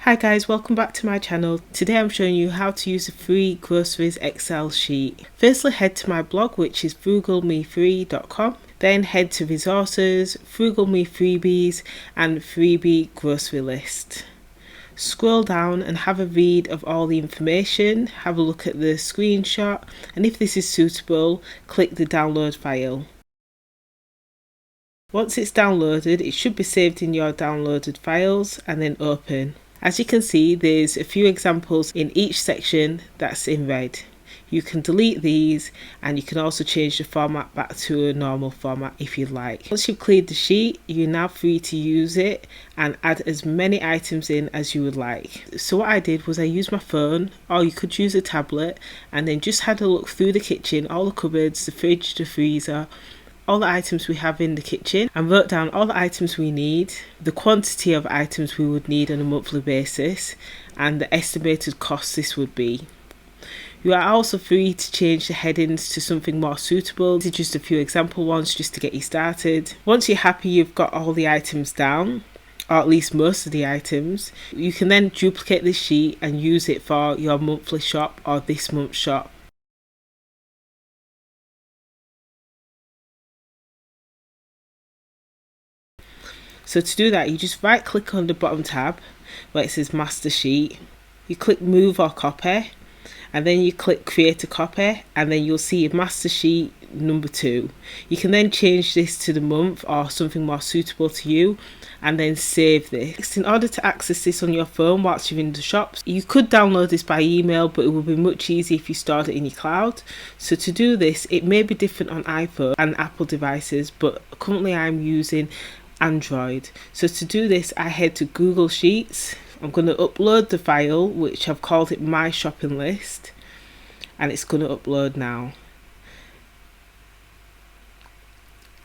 Hi guys, welcome back to my channel. Today I'm showing you how to use a free groceries Excel sheet. Firstly, head to my blog, which is frugalmefree.com. Then head to resources, Frugal Me freebies and freebie grocery list. Scroll down and have a read of all the information, have a look at the screenshot, and if this is suitable, click the download file. Once it's downloaded, it should be saved in your downloaded files and then open. As you can see, there's a few examples in each section that's in red. You can delete these and you can also change the format back to a normal format if you'd like. Once you've cleared the sheet, you're now free to use it and add as many items in as you would like. So what I did was I used my phone, or you could use a tablet, and then just had a look through the kitchen, all the cupboards, the fridge, the freezer, all the items we have in the kitchen, and wrote down all the items we need, the quantity of items we would need on a monthly basis, and the estimated cost this would be. You are also free to change the headings to something more suitable. These are just a few example ones just to get you started. Once you're happy you've got all the items down, or at least most of the items, you can then duplicate this sheet and use it for your monthly shop or this month's shop. So to do that, you just right click on the bottom tab where it says master sheet, you click move or copy, and then you click create a copy, and then you'll see master sheet number 2. You can then change this to the month or something more suitable to you, and then save this. In order to access this on your phone whilst you're in the shops, you could download this by email, but it would be much easier if you stored it in your cloud. So to do this, it may be different on iPhone and Apple devices, but currently I'm using Android. So to do this, I head to Google Sheets. I'm going to upload the file, which I've called it my shopping list, and it's going to upload now.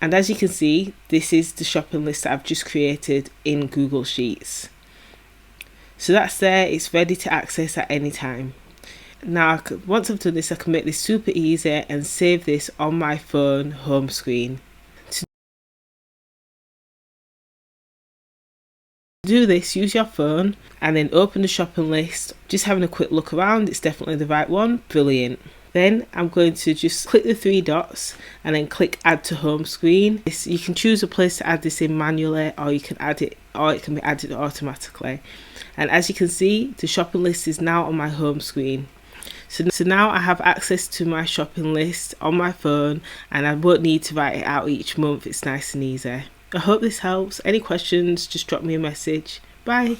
And as you can see, this is the shopping list that I've just created in Google Sheets. So that's there, it's ready to access at any time. Now once I've done this, I can make this super easy and save this on my phone home screen. To do this, use your phone and then open the shopping list. Just having a quick look around, it's definitely the right one. Brilliant. Then I'm going to just click the 3 dots and then click add to home screen. You can choose a place to add this in manually, or you can add it, or it can be added automatically. And as you can see, the shopping list is now on my home screen. So now I have access to my shopping list on my phone, and I won't need to write it out each month. It's nice and easy. I hope this helps. Any questions, just drop me a message. Bye.